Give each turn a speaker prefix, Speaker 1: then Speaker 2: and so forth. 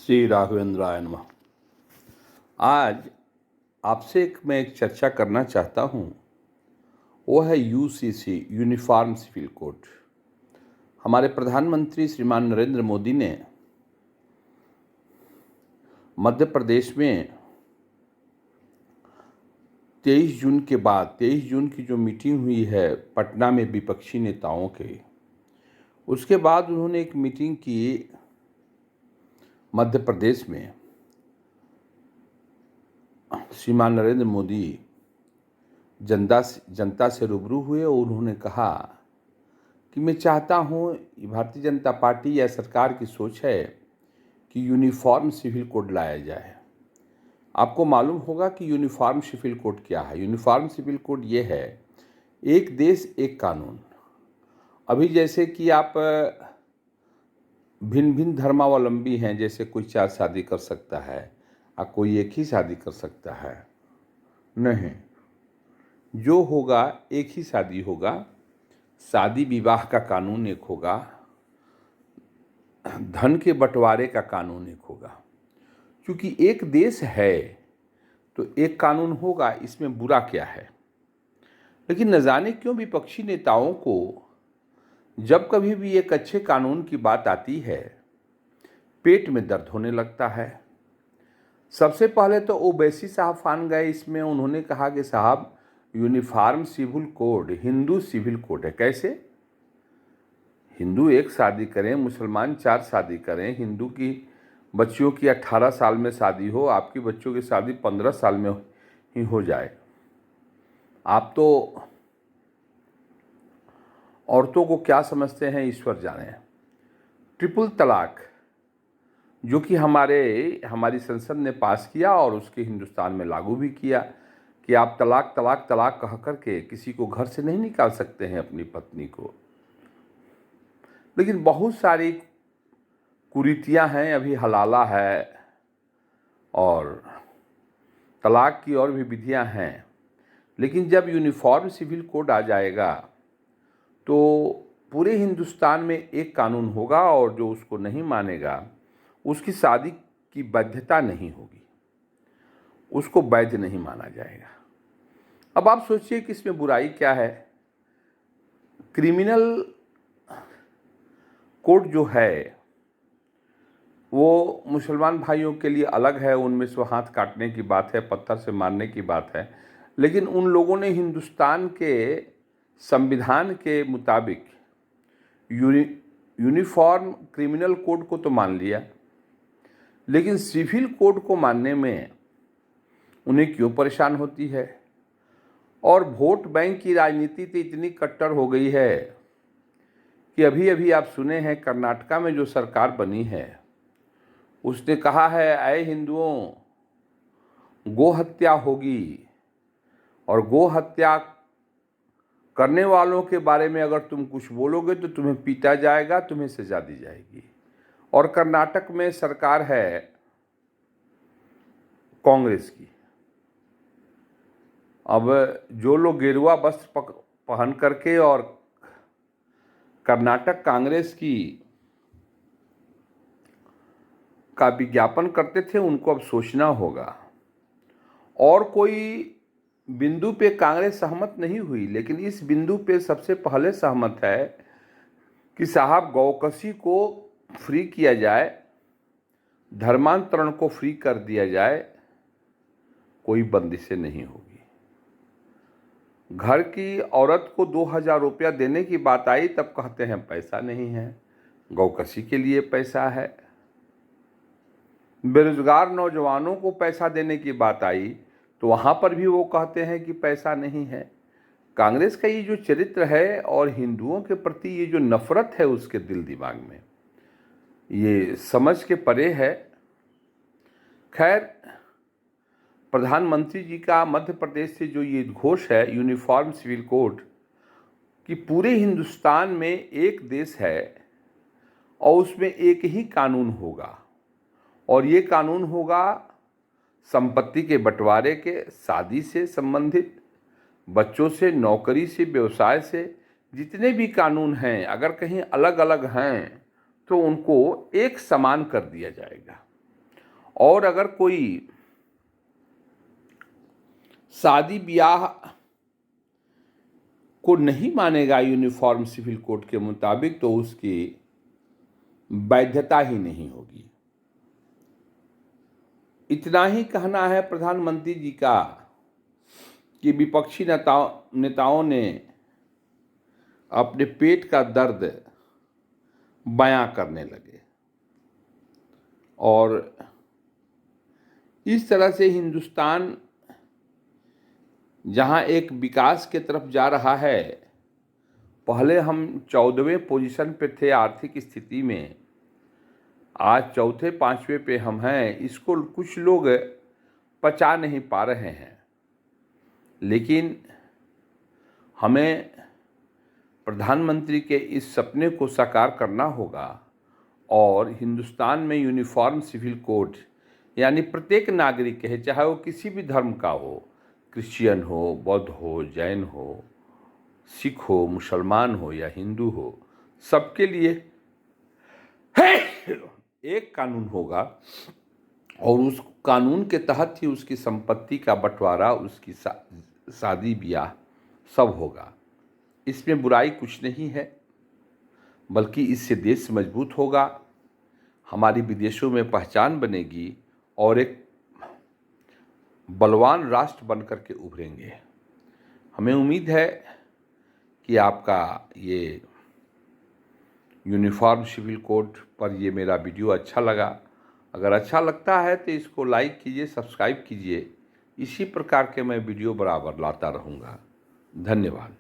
Speaker 1: श्री राघवेंद्राय नमः। आज आपसे मैं एक चर्चा करना चाहता हूँ। वो है यूसीसी, यूनिफॉर्म सिविल कोड। हमारे प्रधानमंत्री श्रीमान नरेंद्र मोदी ने मध्य प्रदेश में 23 जून के बाद 23 जून की जो मीटिंग हुई है पटना में विपक्षी नेताओं के, उसके बाद उन्होंने एक मीटिंग की मध्य प्रदेश में। श्रीमान नरेंद्र मोदी जनता से रूबरू हुए और उन्होंने कहा कि मैं चाहता हूँ, भारतीय जनता पार्टी या सरकार की सोच है कि यूनिफॉर्म सिविल कोड लाया जाए। आपको मालूम होगा कि यूनिफॉर्म सिविल कोड क्या है। यूनिफॉर्म सिविल कोड ये है, एक देश एक कानून। अभी जैसे कि आप भिन्न भिन्न धर्मावलंबी हैं, जैसे कोई 4 शादी कर सकता है और कोई एक ही शादी कर सकता है, नहीं, जो होगा एक ही शादी होगा। शादी विवाह का कानून एक होगा, धन के बंटवारे का कानून एक होगा। क्योंकि एक देश है तो एक कानून होगा, इसमें बुरा क्या है। लेकिन न जाने क्यों विपक्षी नेताओं को जब कभी भी एक अच्छे कानून की बात आती है, पेट में दर्द होने लगता है। सबसे पहले तो ओवैसी साहब फान गए इसमें। उन्होंने कहा कि साहब, uniform civil code Hindu civil code है। कैसे? हिंदू एक शादी करें, मुसलमान 4 शादी करें, हिंदू की बच्चियों की 18 साल में शादी हो, आपकी बच्चों की शादी 15 साल में ही हो जाए। आप तो औरतों को क्या समझते हैं, ईश्वर जाने। ट्रिपल तलाक जो कि हमारी संसद ने पास किया और उसके हिंदुस्तान में लागू भी किया कि आप तलाक तलाक तलाक कह करके किसी को घर से नहीं निकाल सकते हैं, अपनी पत्नी को। लेकिन बहुत सारी कुरीतियां हैं, अभी हलाला है और तलाक की और भी विधियां हैं। लेकिन जब यूनिफॉर्म सिविल कोड आ जाएगा तो पूरे हिंदुस्तान में एक कानून होगा और जो उसको नहीं मानेगा उसकी शादी की वैधता नहीं होगी, उसको वैध नहीं माना जाएगा। अब आप सोचिए कि इसमें बुराई क्या है। क्रिमिनल कोड जो है वो मुसलमान भाइयों के लिए अलग है, उनमें से हाथ काटने की बात है, पत्थर से मारने की बात है। लेकिन उन लोगों ने हिंदुस्तान के संविधान के मुताबिक यूनिफॉर्म क्रिमिनल कोड को तो मान लिया, लेकिन सिविल कोड को मानने में उन्हें क्यों परेशान होती है। और वोट बैंक की राजनीति तो इतनी कट्टर हो गई है कि अभी अभी आप सुने हैं कर्नाटका में जो सरकार बनी है उसने कहा है, ऐ हिंदुओं, गो हत्या होगी और गो हत्या करने वालों के बारे में अगर तुम कुछ बोलोगे तो तुम्हें पीटा जाएगा, तुम्हें सजा दी जाएगी। और कर्नाटक में सरकार है कांग्रेस की। अब जो लोग गेरुआ वस्त्र पहन करके और कर्नाटक कांग्रेस का विज्ञापन करते थे, उनको अब सोचना होगा। और कोई बिंदु पे कांग्रेस सहमत नहीं हुई, लेकिन इस बिंदु पे सबसे पहले सहमत है कि साहब, गौकसी को फ्री किया जाए, धर्मांतरण को फ्री कर दिया जाए, कोई बंदिशें नहीं होगी। घर की औरत को 2000 रुपया देने की बात आई तब कहते हैं पैसा नहीं है, गौकसी के लिए पैसा है। बेरोजगार नौजवानों को पैसा देने की बात आई तो वहाँ पर भी वो कहते हैं कि पैसा नहीं है। कांग्रेस का ये जो चरित्र है और हिंदुओं के प्रति ये जो नफरत है उसके दिल दिमाग में, ये समझ के परे है। खैर, प्रधानमंत्री जी का मध्य प्रदेश से जो ये घोष है यूनिफॉर्म सिविल कोड, कि पूरे हिंदुस्तान में एक देश है और उसमें एक ही कानून होगा, और ये कानून होगा संपत्ति के बंटवारे के, शादी से संबंधित, बच्चों से, नौकरी से, व्यवसाय से, जितने भी कानून हैं अगर कहीं अलग अलग हैं तो उनको एक समान कर दिया जाएगा। और अगर कोई शादी ब्याह को नहीं मानेगा यूनिफॉर्म सिविल कोड के मुताबिक, तो उसकी वैधता ही नहीं होगी। इतना ही कहना है प्रधानमंत्री जी का कि विपक्षी नेताओं ने अपने पेट का दर्द बयां करने लगे और इस तरह से हिंदुस्तान जहां एक विकास के तरफ जा रहा है, पहले हम 14वें पोजीशन पे थे आर्थिक स्थिति में, आज 4-5वें पे हम हैं। इसको कुछ लोग पचा नहीं पा रहे हैं, लेकिन हमें प्रधानमंत्री के इस सपने को साकार करना होगा और हिंदुस्तान में यूनिफॉर्म सिविल कोड, यानी प्रत्येक नागरिक है, चाहे वो किसी भी धर्म का हो, क्रिश्चियन हो, बौद्ध हो, जैन हो, सिख हो, मुसलमान हो या हिंदू हो, सबके लिए एक कानून होगा और उस कानून के तहत ही उसकी संपत्ति का बंटवारा, उसकी शादी ब्याह सब होगा। इसमें बुराई कुछ नहीं है, बल्कि इससे देश मजबूत होगा, हमारी विदेशों में पहचान बनेगी और एक बलवान राष्ट्र बनकर के उभरेंगे। हमें उम्मीद है कि आपका ये यूनिफॉर्म सिविल कोड पर ये मेरा वीडियो अच्छा लगा। अगर अच्छा लगता है तो इसको लाइक कीजिए, सब्सक्राइब कीजिए। इसी प्रकार के मैं वीडियो बराबर लाता रहूँगा। धन्यवाद।